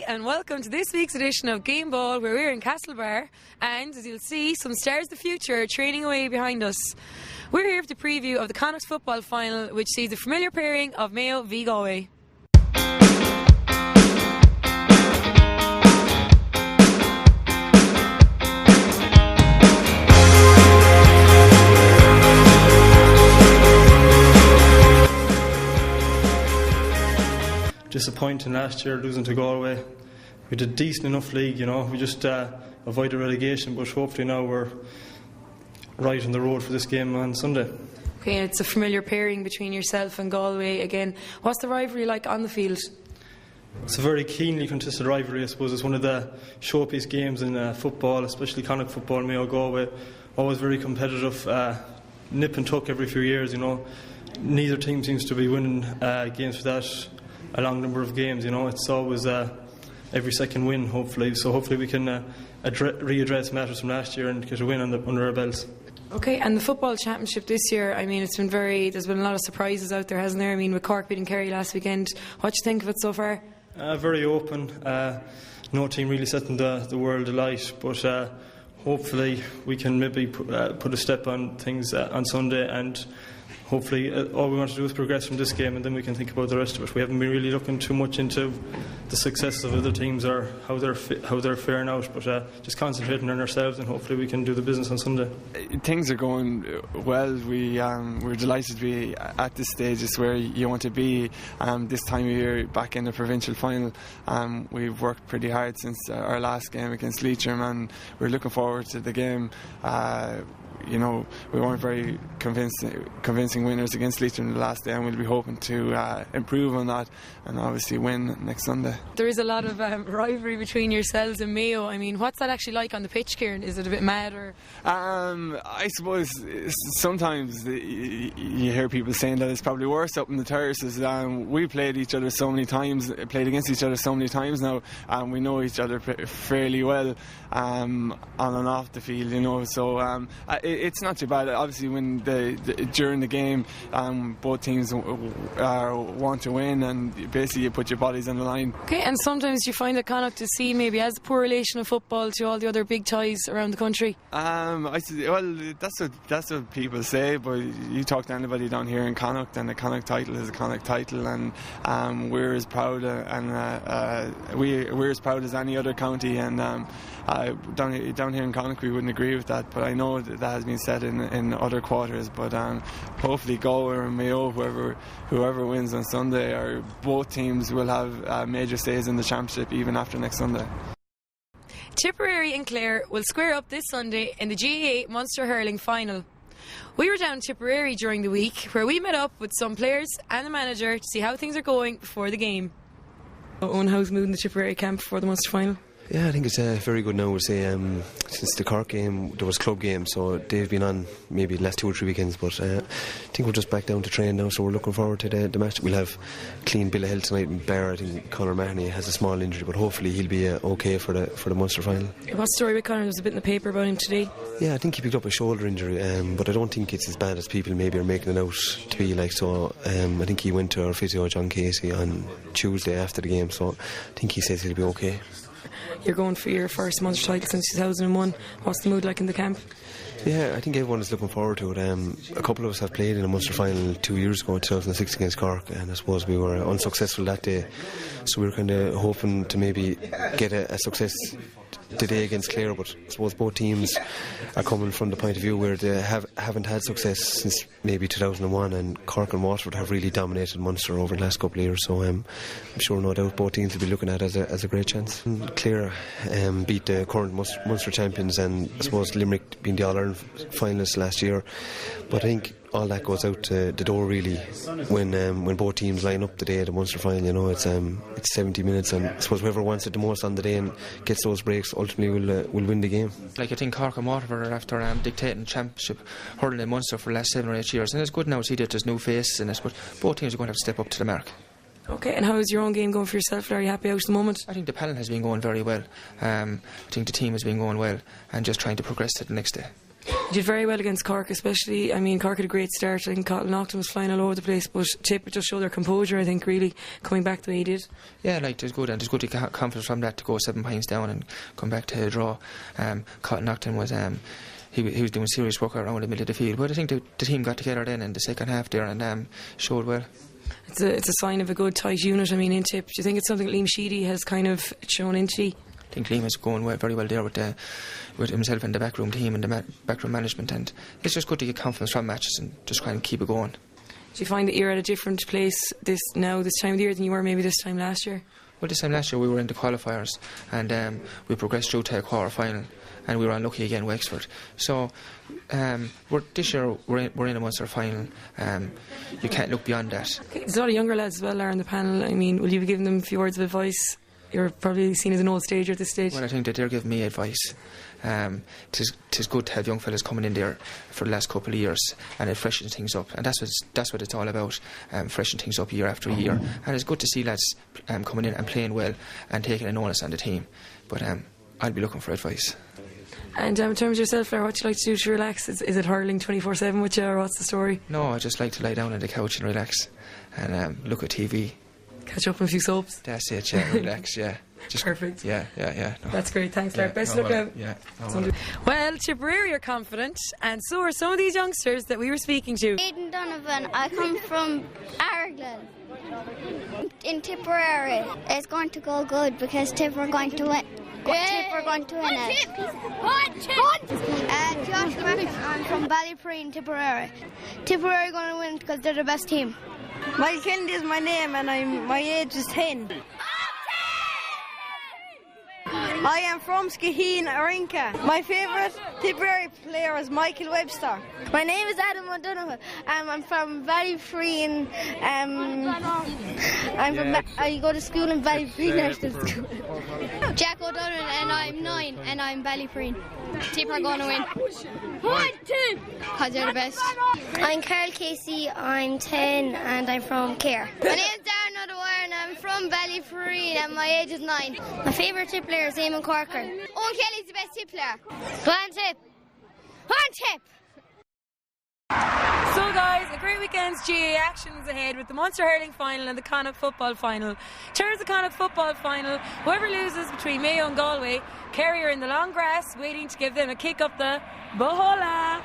and welcome to this week's edition of Game Ball, where we're in Castlebar, and as you'll see, some stars of the future are training away behind us. We're here for the preview of the Connacht Football Final, which sees the familiar pairing of Mayo v Galway. Disappointing last year, losing to Galway. We did a decent enough league, you know. We just avoided relegation, but hopefully now we're right on the road for this game on Sunday. Okay, and it's a familiar pairing between yourself and Galway again. What's the rivalry like on the field? It's a very keenly contested rivalry, I suppose. It's one of the showpiece games in football, especially Connacht football, Mayo Galway. Always very competitive, nip and tuck every few years, you know. Neither team seems to be winning games for that a long number of games, you know. It's always every second win, hopefully. So hopefully we can readdress matters from last year and get a win under our belts. Okay, and the football championship this year, I mean, there's been a lot of surprises out there, hasn't there? I mean, with Cork beating Kerry last weekend, what do you think of it so far? Very open. No team really setting the world alight, but hopefully we can maybe put a step on things on Sunday, and hopefully all we want to do is progress from this game, and then we can think about the rest of it. We haven't been really looking too much into the success of other teams or how they're faring out, but just concentrating on ourselves, and hopefully we can do the business on Sunday. Things are going well. We're delighted to be at this stage. It's where you want to be this time of year, back in the provincial final. We've worked pretty hard since our last game against Leitrim, and we're looking forward to the game. You know, we weren't very convincing winners against Leitrim the last day, and we'll be hoping to improve on that and obviously win next Sunday. There is a lot of rivalry between yourselves and Mayo. I mean, what's that actually like on the pitch, Kieran? Is it a bit mad or? I suppose sometimes you hear people saying that it's probably worse up in the terraces. We played against each other so many times now, and we know each other fairly well on and off the field, you know. So it's not too bad. Obviously, when during the game, both teams want to win, and basically you put your bodies on the line. Okay, and sometimes you find that Connacht to see maybe has a poor relation of football to all the other big ties around the country. That's what people say, but you talk to anybody down here in Connacht, and the Connacht title is a Connacht title, and we're as proud we're as proud as any other county, and down here in Connacht we wouldn't agree with that, but I know that has been said in other quarters. But hopefully Galway and Mayo, whoever wins on Sunday, or both teams will have major stays in the championship even after next Sunday. Tipperary and Clare will square up this Sunday in the GAA Munster Hurling Final. We were down in Tipperary during the week, where we met up with some players and the manager to see how things are going before the game. Owen, how's mood in the Tipperary camp before the Munster Final? Yeah, I think it's very good now. We'll say since the Cork game, there was club games, so they've been on maybe the last 2 or 3 weekends, but I think we're just back down to train now, so we're looking forward to the match. We'll have a clean bill of health tonight, and Bear, I think Conor Mahoney has a small injury, but hopefully he'll be okay for the Munster Final. What story with Conor? There was a bit in the paper about him today. Yeah, I think he picked up a shoulder injury, but I don't think it's as bad as people maybe are making it out to be. Like, so I think he went to our physio, John Casey, on Tuesday after the game, so I think he says he'll be okay. You're going for your first Munster title since 2001. What's the mood like in the camp? Yeah, I think everyone is looking forward to it. A couple of us have played in a Munster final 2 years ago, 2006 against Cork, and I suppose we were unsuccessful that day, so we were kind of hoping to maybe get a success today against Clare. But I suppose both teams are coming from the point of view where they haven't had success since maybe 2001, and Cork and Waterford have really dominated Munster over the last couple of years, so I'm sure no doubt both teams will be looking at it as a great chance. Clare beat the current Munster champions, and I suppose Limerick being the All-Ireland finalists last year, but I think all that goes out the door really when both teams line up the day of the Munster final. You know, it's 70 minutes, and I suppose whoever wants it the most on the day and gets those breaks ultimately will win the game. Like, I think Cork and Waterford are after dictating championship hurling in Munster for the last 7 or 8 years, and it's good now to see that there's new faces in it, but both teams are going to have to step up to the mark. Okay, and how is your own game going for yourself? Are you happy out at the moment? I think the panel has been going very well. I think the team has been going well, and just trying to progress to the next day. You did very well against Cork, especially. I mean, Cork had a great start. I think Connacht was flying all over the place, but Tip just showed their composure, I think, really, coming back the way he did. Yeah, like, it was good, and it's good to get confidence from that to go 7 points down and come back to a draw. Connacht was... He was doing serious work around the middle of the field, but I think the team got together then in the second half there and showed well. It's a sign of a good tight unit. I mean, in Tip, do you think it's something Liam Sheedy has kind of shown into? I think Liam is going very well there with himself and the backroom team and the backroom management, and it's just good to get confidence from matches and just try and keep it going. Do you find that you're at a different place this time of the year than you were maybe this time last year? Well, this time last year we were in the qualifiers and we progressed through to a quarter final, and we were unlucky again with Wexford. So this year we're in a Munster final. You can't look beyond that. Okay. There's a lot of younger lads as well there on the panel. I mean, will you be giving them a few words of advice? You're probably seen as an old stager at this stage. Well, I think that they're giving me advice. Tis good to have young fellas coming in there for the last couple of years, and it freshens things up, and that's what it's all about, freshen things up year after year. And it's good to see lads coming in and playing well and taking an onus on the team. But I'll be looking for advice. And in terms of yourself, Claire, what do you like to do to relax? Is it hurling 24/7 with you, or what's the story? No, I just like to lie down on the couch and relax and look at TV. Catch up on a few soaps. That's it, yeah, relax, yeah. Just, perfect. Yeah. No. That's great, thanks, Claire. Best of luck out. Yeah. Well, Tipperary are confident, and so are some of these youngsters that we were speaking to. Aidan Donovan, I come from Argyle. In Tipperary, it's going to go good because Tip are going to win. Tip are going to win it. Josh Martin, I'm from Ballypreen, Tipperary. Tipperary are going to win because they're the best team. Michael Kennedy is my name and my age is 10. I am from Skaheen, Arinka. My favourite Tipperary player is Michael Webster. My name is Adam O'Donoghue. I'm from Ballypreen. I go to school in Ballypreen National School. Jack O'Donoghue, and I'm 9 and I'm Ballypreen. Tip are going to win. 1, 2. Because they're the best. I'm Carl Casey, I'm 10 and I'm from Care. My name's Darren O'Dwyer and I'm from Ballypreen and my age is 9. My favourite tip player is Eamon Corcoran. Owen Kelly's the best tip player. One tip. So guys, a great weekend's GAA actions ahead with the Munster Hurling Final and the Connacht Football Final. In terms of the Connacht Football Final, whoever loses between Mayo and Galway, Kerry are in the long grass waiting to give them a kick up the Bohola.